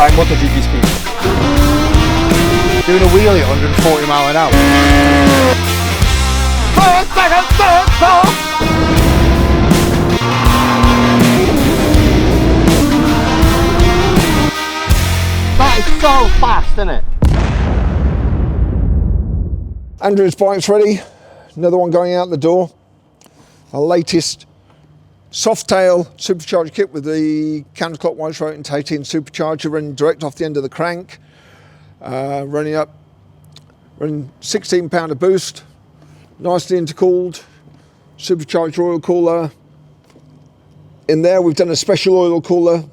like MotoGP speed. Doing a wheelie at 140 mile an hour. That is so fast, isn't it? Andrew's bike's ready. Another one going out the door. Our latest Softail supercharger kit with the counterclockwise rotating supercharger running direct off the end of the crank. Running 16 pound of boost, nicely intercooled, supercharged oil cooler. In there we've done a special oil cooler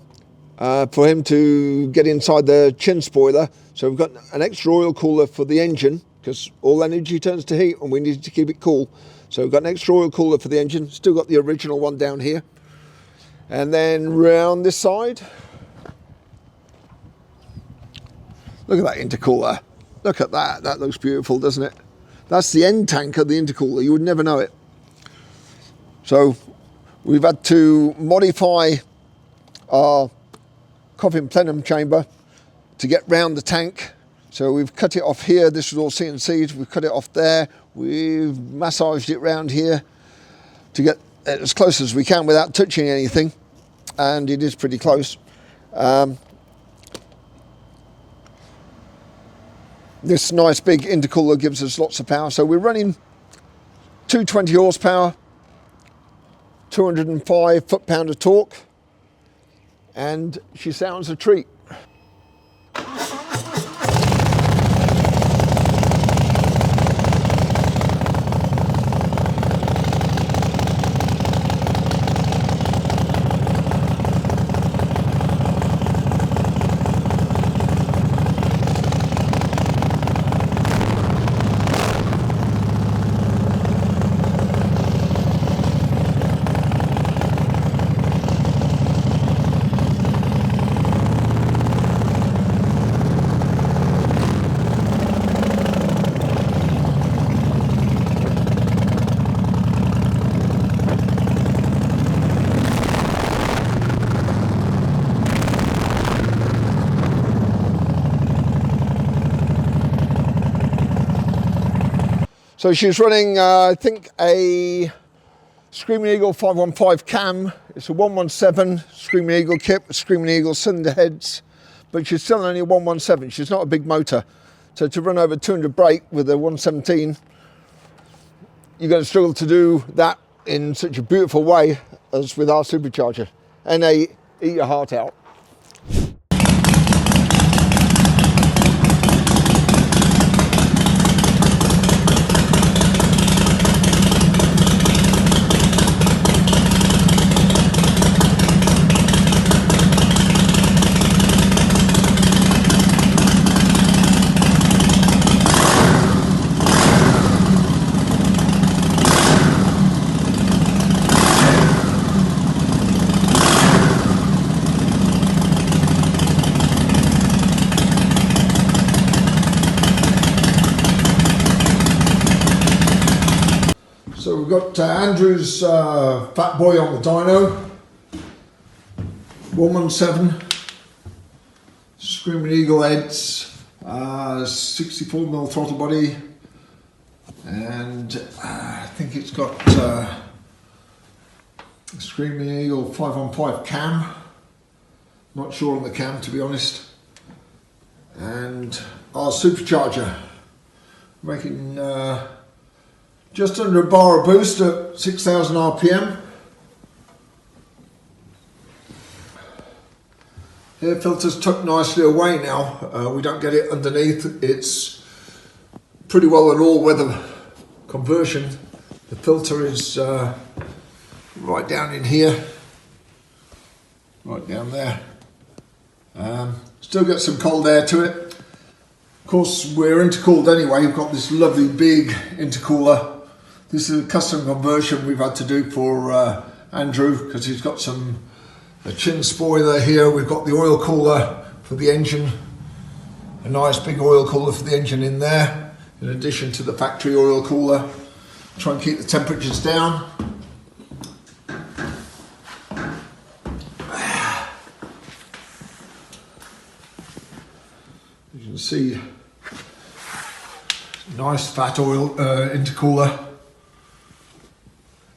for him to get inside the chin spoiler. So we've got an extra oil cooler for the engine because all energy turns to heat and we need to keep it cool. So we've got an extra oil cooler for the engine, still got the original one down here. And then round this side, look at that intercooler. Look at that, that looks beautiful, doesn't it? That's the end tank of the intercooler, you would never know it. So we've had to modify our coffin plenum chamber to get round the tank. So we've cut it off here, this was all CNC'd, we've cut it off there, we've massaged it round here to get as close as we can without touching anything, and it is pretty close. This nice big intercooler gives us lots of power, so we're running 220 horsepower, 205 foot-pound of torque, and she sounds a treat. So she's running, I think, a Screaming Eagle 515 cam. It's a 117 Screaming Eagle kit with Screaming Eagle cylinder heads, but she's still only a 117. She's not a big motor. So to run over 200 brake with a 117, you're going to struggle to do that in such a beautiful way as with our supercharger. And they eat your heart out. So we've got Andrew's Fat Boy on the dyno, 117, Screaming Eagle heads, 64mm throttle body, and I think it's got Screaming Eagle 515 cam, not sure on the cam to be honest, and our supercharger, making just under a bar of boost at 6,000 RPM. Air filter's tucked nicely away now. We don't get it underneath. It's pretty well an all-weather conversion. The filter is right down in here, right down there. Still get some cold air to it. Of course, we're intercooled anyway. We've got this lovely big intercooler. This is a custom conversion we've had to do for Andrew because he's got a chin spoiler here. We've got the oil cooler for the engine, a nice big oil cooler for the engine in there, in addition to the factory oil cooler. Try and keep the temperatures down. As you can see, nice fat oil intercooler.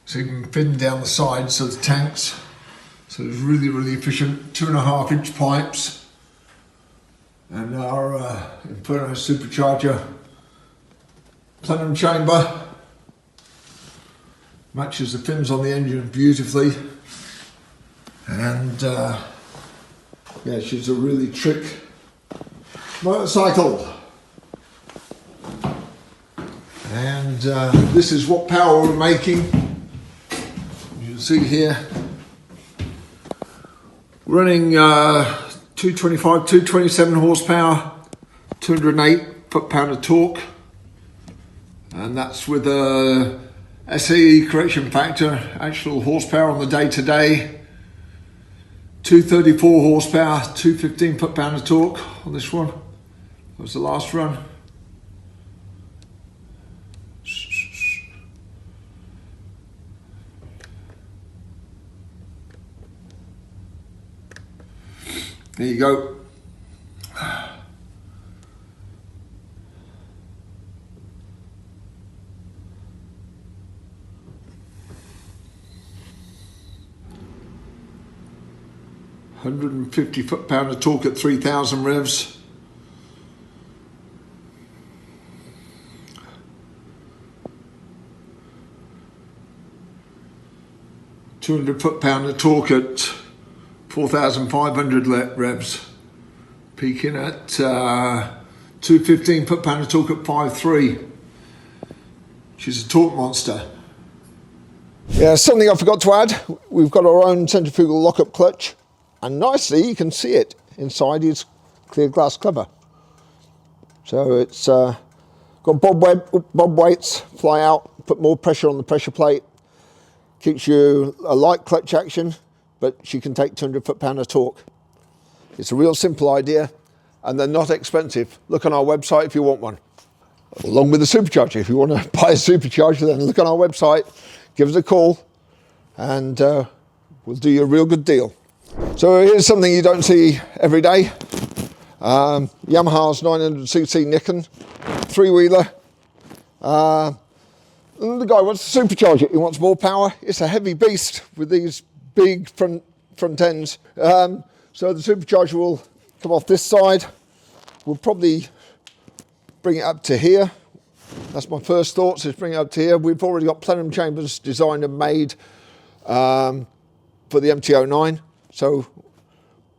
So you can fin down the sides of the tanks. So it's really, really efficient. 2.5-inch pipes. And our Inferno supercharger plenum chamber. Matches the fins on the engine beautifully. And yeah, she's a really trick motorcycle. And this is what power we're making. You can see here, running 225, 227 horsepower, 208 foot-pound of torque. And that's with a SAE correction factor, actual horsepower on the day-to-day. 234 horsepower, 215 foot-pound of torque on this one. That was the last run. There you go. £150 foot-pound of torque at 3,000 revs. £200 foot-pound of torque at 4,500 revs. Peaking at 215 foot-pound of torque at 5.3. She's a torque monster. Yeah, something I forgot to add. We've got our own centrifugal lock-up clutch. And nicely, you can see it inside his clear glass cover. So it's got bob weights, fly out, put more pressure on the pressure plate. Keeps you a light clutch action, but she can take 200 foot-pound of torque. It's a real simple idea, and they're not expensive. Look on our website if you want one. Along with the supercharger. If you want to buy a supercharger, then look on our website, give us a call, and we'll do you a real good deal. So here's something you don't see every day. Yamaha's 900cc Nikon, three-wheeler. The guy wants a supercharger, he wants more power. It's a heavy beast with these big front ends. So the supercharger will come off this side. We'll probably bring it up to here. That's my first thoughts, is bring it up to here. We've already got plenum chambers designed and made for the MT-09. So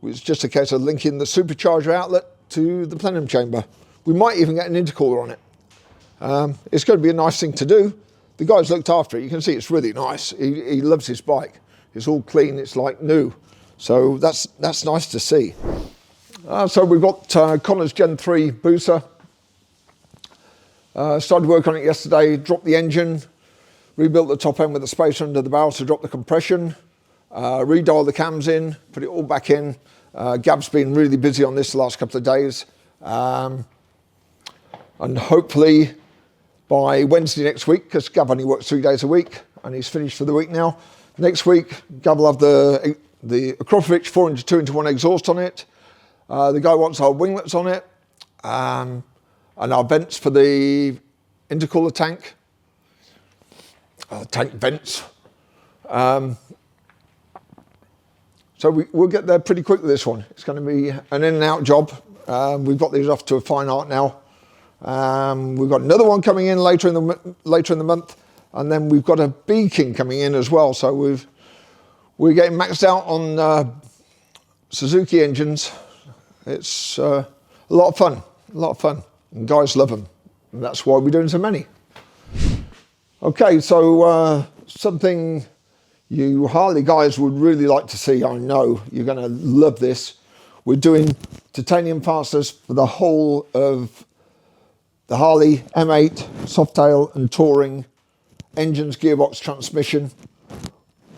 it's just a case of linking the supercharger outlet to the plenum chamber. We might even get an intercooler on it. It's going to be a nice thing to do. The guy's looked after it. You can see it's really nice. He loves his bike. It's all clean. It's like new. So that's nice to see. So we've got Connor's Gen 3 booster. Started work on it yesterday. Dropped the engine. Rebuilt the top end with a spacer under the barrel to drop the compression. Redial the cams in, put it all back in. Gab's been really busy on this the last couple of days. And hopefully by Wednesday next week, because Gab only works 3 days a week and he's finished for the week now. Next week, Gab will have the Akrofovich 4-inch 2-into-1 exhaust on it. The guy wants our winglets on it. And our vents for the intercooler tank. Tank vents. So we'll get there pretty quick with this one. It's going to be an in and out job. We've got these off to a fine art now. We've got another one coming in later in the month, and then we've got a B-King coming in as well. So we're getting maxed out on Suzuki engines. It's a lot of fun, and guys love them, and that's why we're doing so many. Okay, so something you Harley guys would really like to see. I know you're going to love this. We're doing titanium fasteners for the whole of the Harley M8, Softail and Touring engines, gearbox, transmission.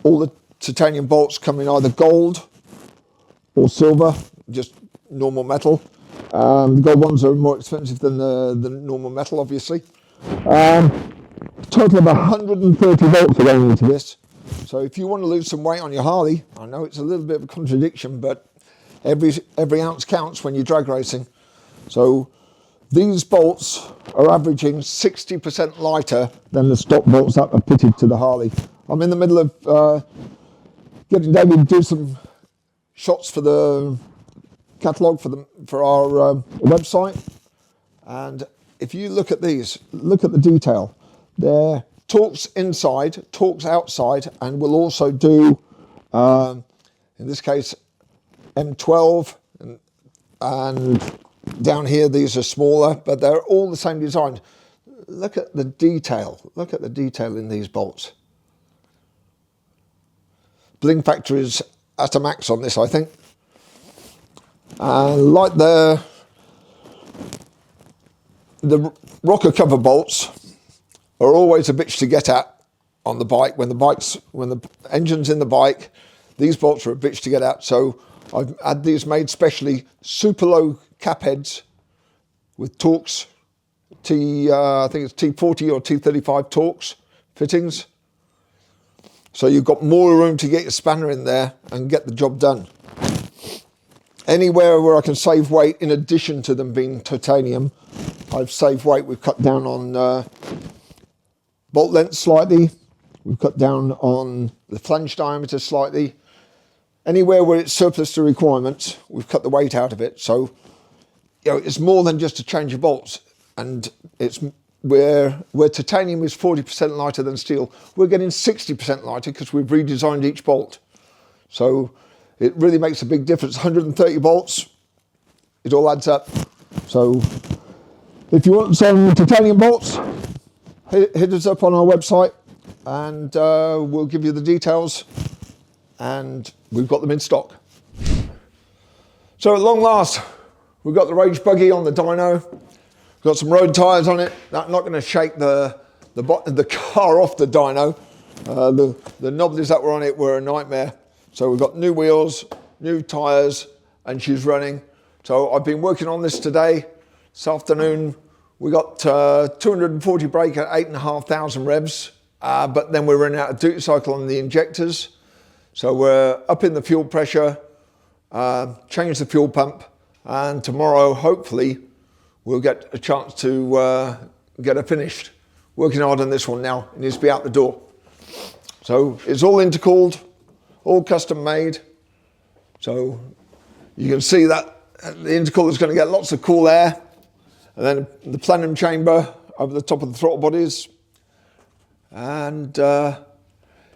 All the titanium bolts come in either gold or silver, just normal metal. The gold ones are more expensive than the normal metal, obviously. Total of 130 volts are going into this. So if you want to lose some weight on your Harley, I know it's a little bit of a contradiction, but every ounce counts when you're drag racing. So these bolts are averaging 60% lighter than the stock bolts that are fitted to the Harley. I'm in the middle of getting David to do some shots for the catalogue for our website. And if you look at these, look at the detail. They're Torx inside, Torx outside, and we'll also do, in this case, M12, and down here these are smaller, but they're all the same design. Look at the detail. Look at the detail in these bolts. Bling factor is at a max on this, I think. Like the rocker cover bolts are always a bitch to get at on the bike. When the engine's in the bike, these bolts are a bitch to get at. So I've had these made specially, super low cap heads with Torx, I think it's T40 or T35 Torx fittings. So you've got more room to get your spanner in there and get the job done. Anywhere where I can save weight, in addition to them being titanium, I've saved weight. We've cut down on bolt length slightly. We've cut down on the flange diameter slightly. Anywhere where it's surplus to requirements, we've cut the weight out of it. So, you know, it's more than just a change of bolts. And it's where titanium is 40% lighter than steel, we're getting 60% lighter because we've redesigned each bolt. So it really makes a big difference. 130 bolts, it all adds up. So if you want some titanium bolts, hit us up on our website and we'll give you the details, and we've got them in stock. So at long last, we've got the Rage buggy on the dyno. We've got some road tyres on it. That's not going to shake the car off the dyno. The knobblies that were on it were a nightmare. So we've got new wheels, new tyres, and she's running. So I've been working on this today. This afternoon, we got 240 brake at 8,500 revs, but then we're running out of duty cycle on the injectors. So we're up in the fuel pressure, change the fuel pump, and tomorrow, hopefully, we'll get a chance to get her finished. Working hard on this one now. It needs to be out the door. So it's all intercooled, all custom made. So you can see that the intercooler is going to get lots of cool air. And then the plenum chamber over the top of the throttle bodies. And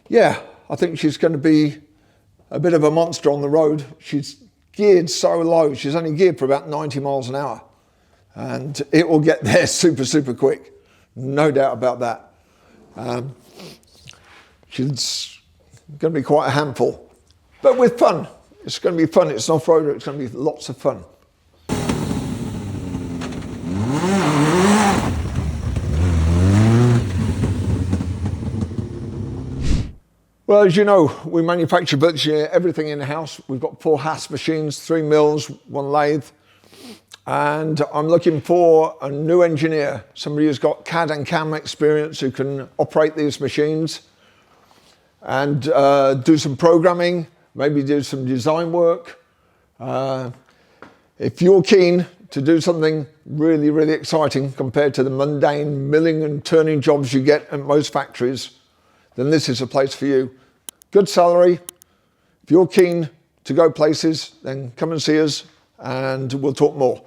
yeah, I think she's going to be a bit of a monster on the road. She's geared so low. She's only geared for about 90 miles an hour. And it will get there super, super quick. No doubt about that. She's going to be quite a handful, but with fun. It's going to be fun. It's an off-roader. It's going to be lots of fun. Well, as you know, we manufacture virtually everything in-house. We've got 4 Haas machines, 3 mills, 1 lathe. And I'm looking for a new engineer, somebody who's got CAD and CAM experience who can operate these machines and do some programming, maybe do some design work. If you're keen to do something really, really exciting compared to the mundane milling and turning jobs you get at most factories, then this is a place for you. Good salary. If you're keen to go places, then come and see us and we'll talk more.